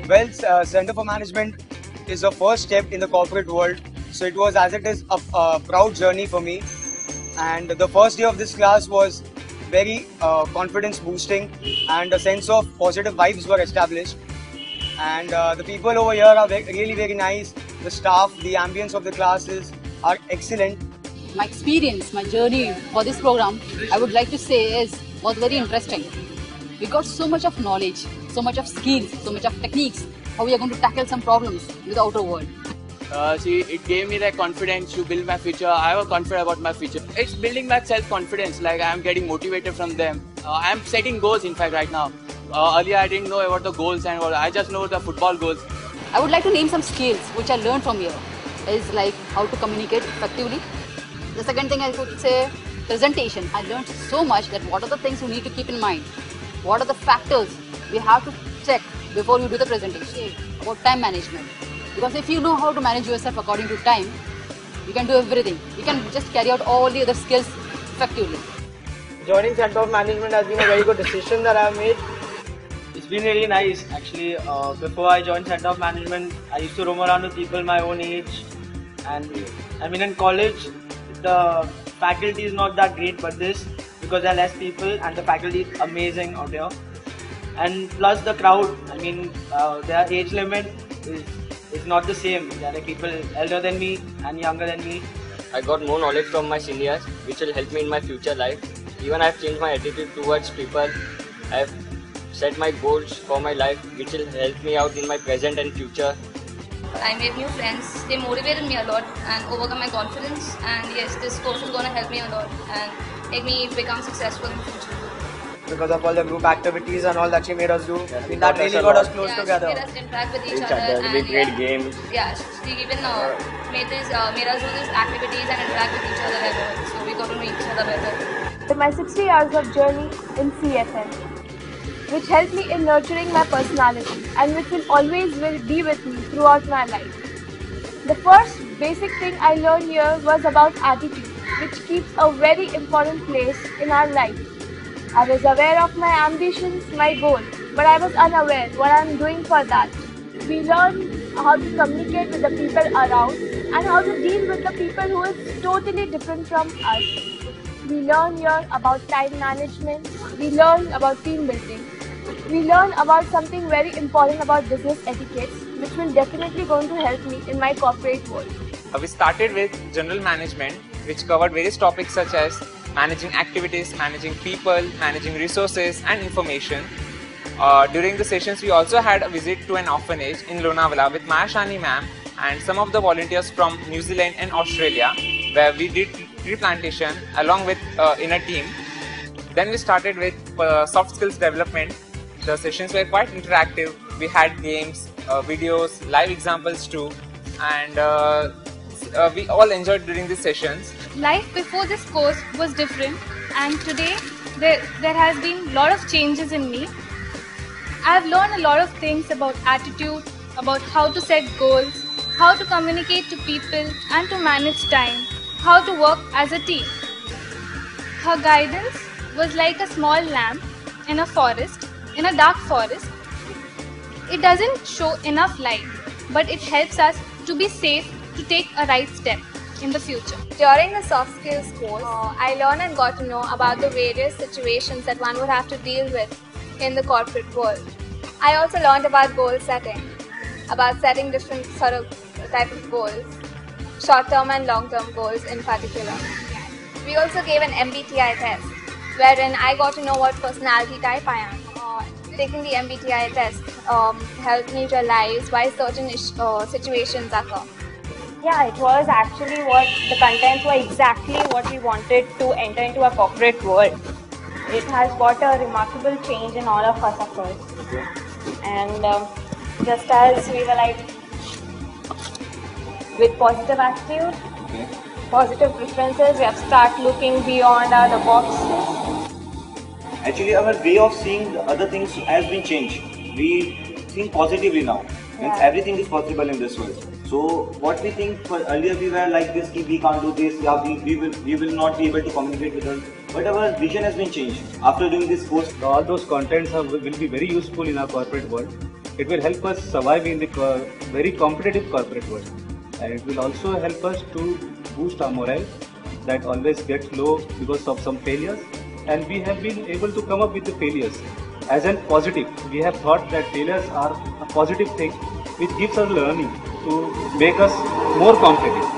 Well, Center for Management is a first step in the corporate world. So it was, as it is, a proud journey for me. And the first day of this class was very confidence boosting, and a sense of positive vibes were established. And the people over here are really very nice. The staff, the ambience of the classes are excellent. My experience, my journey for this program, I would like to say was very interesting. We got so much of knowledge, so much of skills, so much of techniques, how we are going to tackle some problems with the outer world. See, it gave me that confidence to build my future. I was confident about my future. It's building my self-confidence, like I'm getting motivated from them. I'm setting goals, in fact, right now. Earlier I didn't know about the goals and all. I just know the football goals. I would like to name some skills which I learned from here. Is like how to communicate effectively. The second thing I could say, presentation. I learned so much that what are the things you need to keep in mind. What are the factors we have to check before you do the presentation. About time management. Because if you know how to manage yourself according to time, you can do everything. You can just carry out all the other skills effectively. Joining Center of Management has been a very good decision that I have made. It's been really nice actually. Before I joined Center of Management, I used to roam around with people my own age, and I mean in college the faculty is not that great, but this, because there are less people and the faculty is amazing out here, and plus the crowd. I mean their age limit is not the same. There are like people elder than me and younger than me. I got more knowledge from my seniors, which will help me in my future life. Even I've changed my attitude towards people. I've set my goals for my life, which will help me out in my present and future. I made new friends. They motivated me a lot and overcome my confidence. And yes, this course is going to help me a lot and make me become successful in the future. Because of all the group activities and all that she made us do, that really got us close together. She made us interact with each other. We played games. Yeah, she even made us do these activities and interact with each other as well. So we got to know each other better. My 60 hours of journey in CFM, which helped me in nurturing my personality and which will always be with me throughout my life. The first basic thing I learned here was about attitude, which keeps a very important place in our life. I was aware of my ambitions, my goal, but I was unaware what I am doing for that. We learn how to communicate with the people around and how to deal with the people who is totally different from us. We learn here about time management, we learn about team building. We learn about something very important about business etiquettes, which will definitely going to help me in my corporate world. We started with general management, which covered various topics such as managing activities, managing people, managing resources and information. During the sessions, we also had a visit to an orphanage in Lonavala with Maya Shani ma'am and some of the volunteers from New Zealand and Australia, where we did tree plantation along with in a team. Then we started with soft skills development. The sessions were quite interactive. We had games, videos, live examples too, and we all enjoyed during these sessions. Life before this course was different, and today there has been a lot of changes in me. I have learned a lot of things about attitude, about how to set goals, how to communicate to people and to manage time, how to work as a team. Her guidance was like a small lamp in a forest, in a dark forest. It doesn't show enough light, but it helps us to be safe to take a right step in the future. During the soft skills course, I learned and got to know about the various situations that one would have to deal with in the corporate world. I also learned about goal setting, about setting different sort of type of goals, short-term and long-term goals in particular. We also gave an MBTI test, wherein I got to know what personality type I am. Taking the MBTI test helped me realize why certain situations occur. Yeah, it was actually the contents were exactly what we wanted to enter into a corporate world. It has got a remarkable change in all of us, of course. And just as we were like, with positive attitude, positive preferences, we have started looking beyond the box. Actually, our way of seeing other things has been changed. We think positively now. Means everything is possible in this world. So what we think earlier we were like this, we can't do this, we will not be able to communicate with us. But our vision has been changed after doing this course. All those contents will be very useful in our corporate world. It will help us survive in the very competitive corporate world, and it will also help us to boost our morale that always gets low because of some failures. And we have been able to come up with the failures as a positive. We have thought that failures are a positive thing which gives us learning to make us more competitive.